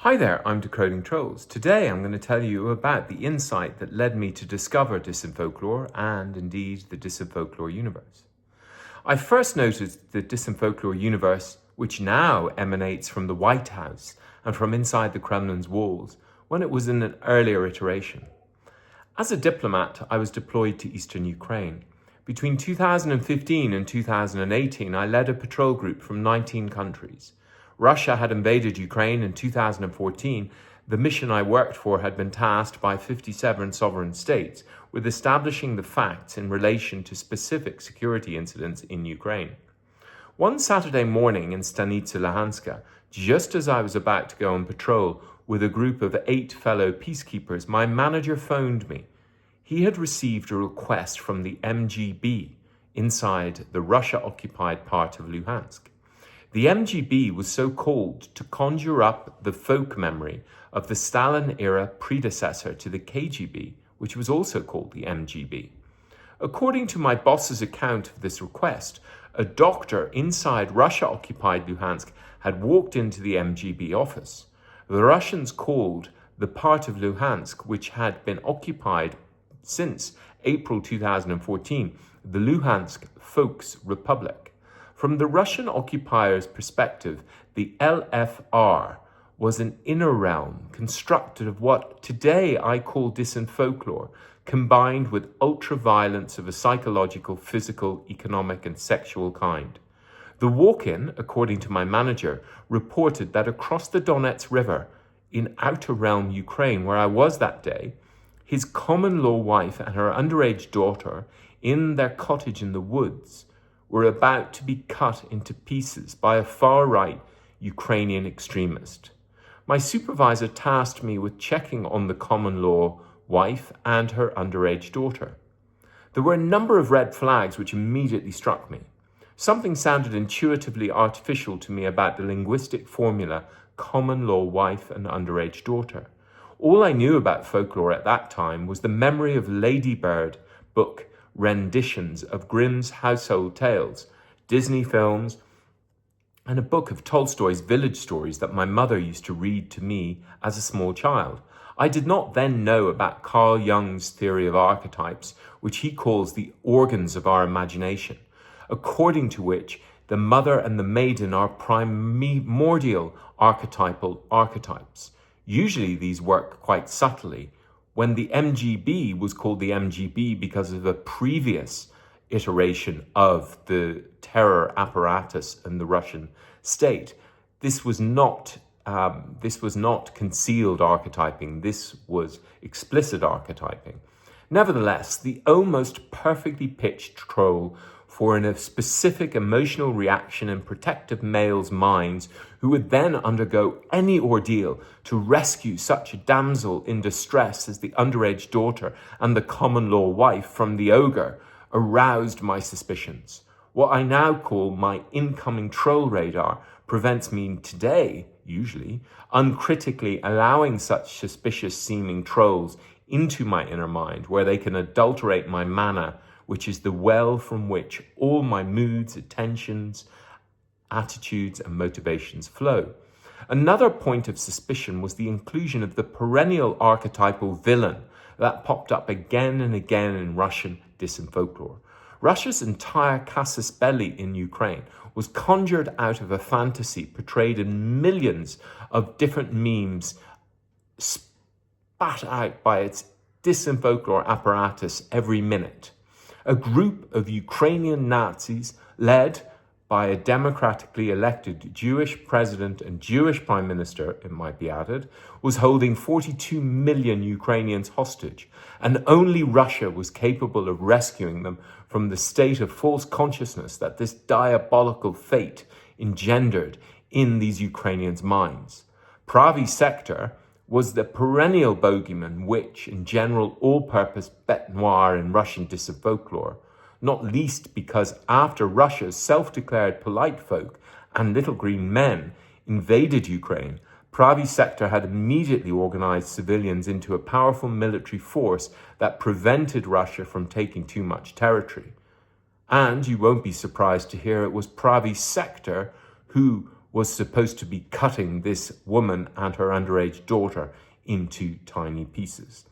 Hi there, I'm Decoding Trolls. Today I'm going to tell you about the insight that led me to discover Disinfolklore and indeed the Disinfolklore universe. I first noticed the Disinfolklore universe, which now emanates from the White House and from inside the Kremlin's walls, when it was in an earlier iteration. As a diplomat, I was deployed to eastern Ukraine. Between 2015 and 2018, I led a patrol group from 19 countries. Russia had invaded Ukraine in 2014. The mission I worked for had been tasked by 57 sovereign states with establishing the facts in relation to specific security incidents in Ukraine. One Saturday morning in Stanitsa Luhanska, just as I was about to go on patrol with a group of 8 fellow peacekeepers, my manager phoned me. He had received a request from the MGB inside the Russia-occupied part of Luhansk. The MGB was so called to conjure up the folk memory of the Stalin-era predecessor to the KGB, which was also called the MGB. According to my boss's account of this request, a doctor inside Russia-occupied Luhansk had walked into the MGB office. The Russians called the part of Luhansk which had been occupied since April 2014 the Luhansk Folks Republic. From the Russian occupier's perspective, the LFR was an inner realm constructed of what today I call disinfolklore, combined with ultra-violence of a psychological, physical, economic, and sexual kind. The walk-in, according to my manager, reported that across the Donets River, in Outer Realm Ukraine, where I was that day, his common-law wife and her underage daughter, in their cottage in the woods, were about to be cut into pieces by a far-right Ukrainian extremist. My supervisor tasked me with checking on the common-law wife and her underage daughter. There were a number of red flags which immediately struck me. Something sounded intuitively artificial to me about the linguistic formula common-law wife and underage daughter. All I knew about folklore at that time was the memory of Ladybird book renditions of Grimm's household tales, Disney films, and a book of Tolstoy's village stories that my mother used to read to me as a small child. I did not then know about Carl Jung's theory of archetypes, which he calls the organs of our imagination, according to which the mother and the maiden are primordial archetypal archetypes. Usually these work quite subtly. When the MGB was called the MGB because of a previous iteration of the terror apparatus in the Russian state, this was not concealed archetyping. This was explicit archetyping. Nevertheless, the almost perfectly pitched troll for a specific emotional reaction in protective males' minds who would then undergo any ordeal to rescue such a damsel in distress as the underage daughter and the common-law wife from the ogre aroused my suspicions. What I now call my incoming troll radar prevents me today, usually, uncritically allowing such suspicious-seeming trolls into my inner mind where they can adulterate my manner, which is the well from which all my moods, attentions, attitudes, and motivations flow. Another point of suspicion was the inclusion of the perennial archetypal villain that popped up again and again in Russian disinfolklore. Russia's entire casus belli in Ukraine was conjured out of a fantasy portrayed in millions of different memes spat out by its disinfolklore apparatus every minute. A group of Ukrainian Nazis, led by a democratically elected Jewish president and Jewish prime minister, it might be added, was holding 42 million Ukrainians hostage, and only Russia was capable of rescuing them from the state of false consciousness that this diabolical fate engendered in these Ukrainians' minds. Pravi Sector was the perennial bogeyman which, in general, all-purpose bête noire in Russian disinfolklore, not least because after Russia's self-declared polite folk and little green men invaded Ukraine, Pravi Sector had immediately organized civilians into a powerful military force that prevented Russia from taking too much territory. And you won't be surprised to hear it was Pravi Sector who was supposed to be cutting this woman and her underage daughter into tiny pieces.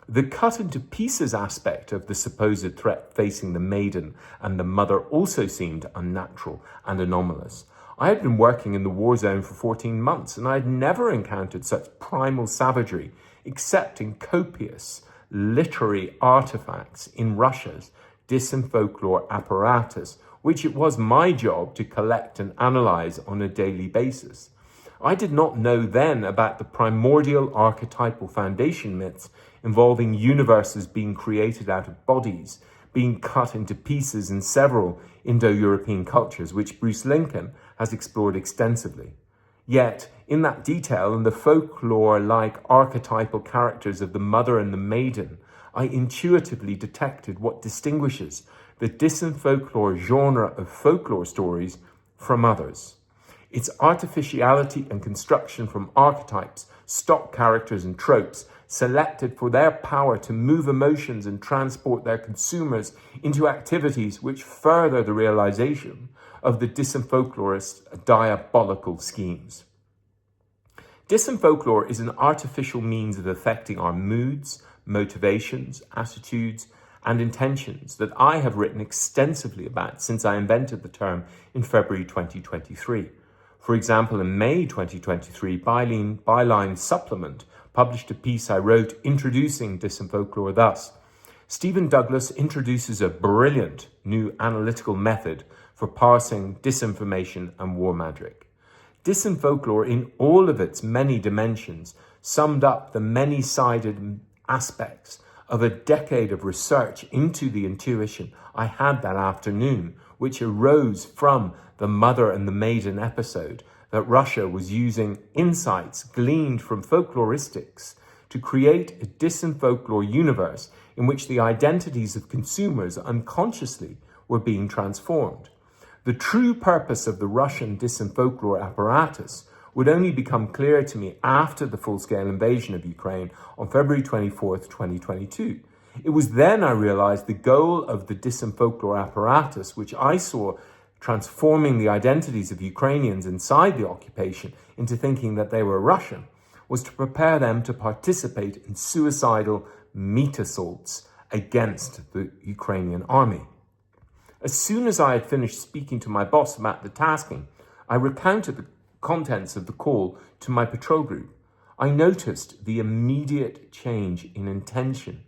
The cut into pieces aspect of the supposed threat facing the maiden and the mother also seemed unnatural and anomalous. I had been working in the war zone for 14 months and I had never encountered such primal savagery except in copious literary artifacts in Russia's Disinfolklore apparatus, which it was my job to collect and analyze on a daily basis. I did not know then about the primordial archetypal foundation myths involving universes being created out of bodies, being cut into pieces in several Indo-European cultures, which Bruce Lincoln has explored extensively. Yet, in that detail and the folklore-like archetypal characters of the mother and the maiden, I intuitively detected what distinguishes the Disinfolklore genre of folklore stories from others. Its artificiality and construction from archetypes, stock characters and tropes selected for their power to move emotions and transport their consumers into activities which further the realization of the Disinfolklorists' diabolical schemes. Disinfolklore is an artificial means of affecting our moods, motivations, attitudes, and intentions that I have written extensively about since I invented the term in February 2023. For example, in May 2023, Byline Supplement published a piece I wrote introducing Disinfolklore thus: Stephen Douglas introduces a brilliant new analytical method for parsing disinformation and war magic. Disinfolklore, in all of its many dimensions, summed up the many-sided aspects of a decade of research into the intuition I had that afternoon, which arose from the Mother and the Maiden episode, that Russia was using insights gleaned from folkloristics to create a Disinfolklore universe in which the identities of consumers unconsciously were being transformed. The true purpose of the Russian Disinfolklore apparatus would only become clear to me after the full-scale invasion of Ukraine on February 24th, 2022. It was then I realized the goal of the Disinfolklore apparatus, which I saw transforming the identities of Ukrainians inside the occupation into thinking that they were Russian, was to prepare them to participate in suicidal meat assaults against the Ukrainian army. As soon as I had finished speaking to my boss about the tasking, I recounted the contents of the call to my patrol group. I noticed the immediate change in intention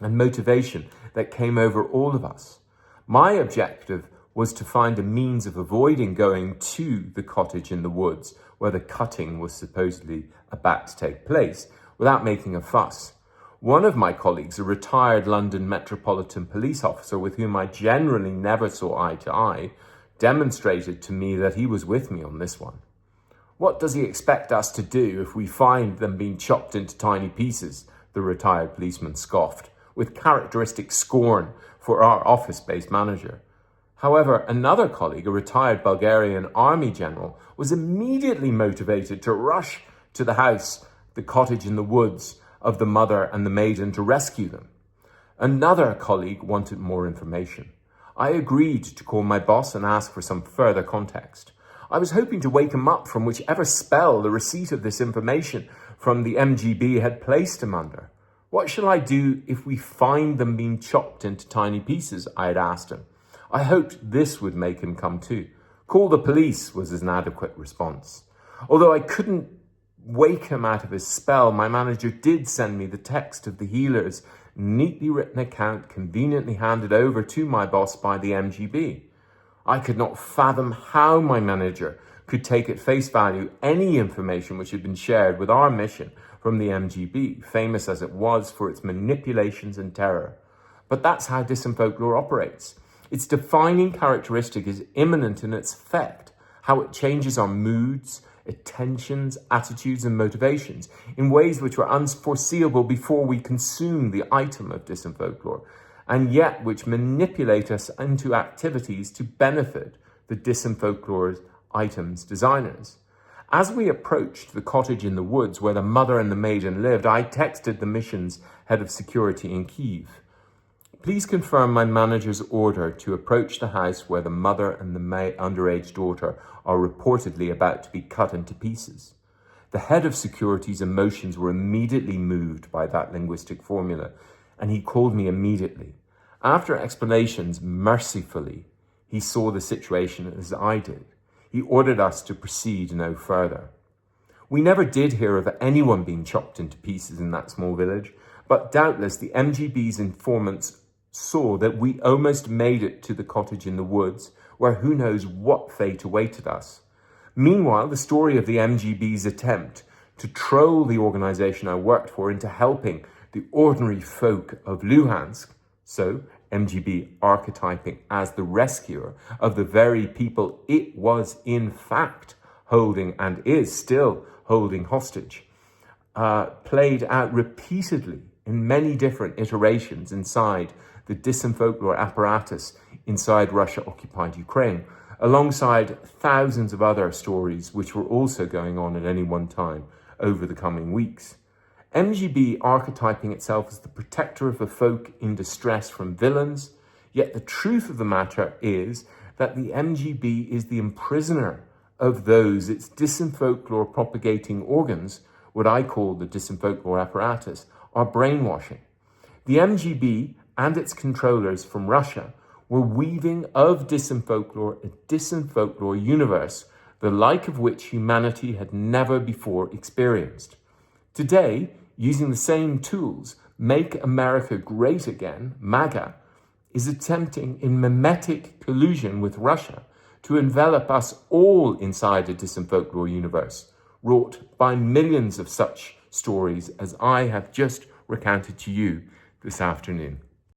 and motivation that came over all of us. My objective was to find a means of avoiding going to the cottage in the woods where the cutting was supposedly about to take place without making a fuss. One of my colleagues, a retired London Metropolitan Police officer with whom I generally never saw eye to eye, demonstrated to me that he was with me on this one. What does he expect us to do if we find them being chopped into tiny pieces? The retired policeman scoffed, with characteristic scorn for our office-based manager. However, another colleague, a retired Bulgarian army general, was immediately motivated to rush to the house, the cottage in the woods, of the mother and the maiden to rescue them. Another colleague wanted more information. I agreed to call my boss and ask for some further context. I was hoping to wake him up from whichever spell the receipt of this information from the MGB had placed him under. What shall I do if we find them being chopped into tiny pieces? I had asked him. I hoped this would make him come to. Call the police was his inadequate response. Although I couldn't wake him out of his spell, my manager did send me the text of the healer's neatly written account conveniently handed over to my boss by the MGB. I could not fathom how my manager could take at face value any information which had been shared with our mission from the MGB, famous as it was for its manipulations and terror. But that's how Disinfolklore operates. Its defining characteristic is immanent in its effect, how it changes our moods, attentions, attitudes, and motivations in ways which were unforeseeable before we consume the item of Disinfolklore, and yet which manipulate us into activities to benefit the Disinfolklore item's designers. As we approached the cottage in the woods where the mother and the maiden lived, I texted the mission's head of security in Kyiv. Please confirm my manager's order to approach the house where the mother and the underage daughter are reportedly about to be cut into pieces. The head of security's emotions were immediately moved by that linguistic formula, and he called me immediately. After explanations, mercifully, he saw the situation as I did. He ordered us to proceed no further. We never did hear of anyone being chopped into pieces in that small village, but doubtless the MGB's informants saw that we almost made it to the cottage in the woods, where who knows what fate awaited us. Meanwhile, the story of the MGB's attempt to troll the organization I worked for into helping the ordinary folk of Luhansk, so MGB archetyping as the rescuer of the very people it was in fact holding and is still holding hostage, played out repeatedly in many different iterations inside the Disinfolklore apparatus inside Russia-occupied Ukraine, alongside thousands of other stories which were also going on at any one time over the coming weeks. MGB archetyping itself as the protector of the folk in distress from villains, yet the truth of the matter is that the MGB is the imprisoner of those its Disinfolklore propagating organs, what I call the Disinfolklore apparatus, are brainwashing. The MGB and its controllers from Russia were weaving of Disinfolklore a Disinfolklore universe, the like of which humanity had never before experienced. Today, using the same tools, Make America Great Again, MAGA, is attempting in mimetic collusion with Russia to envelop us all inside a Disinfolklore universe, wrought by millions of such stories as I have just recounted to you this afternoon.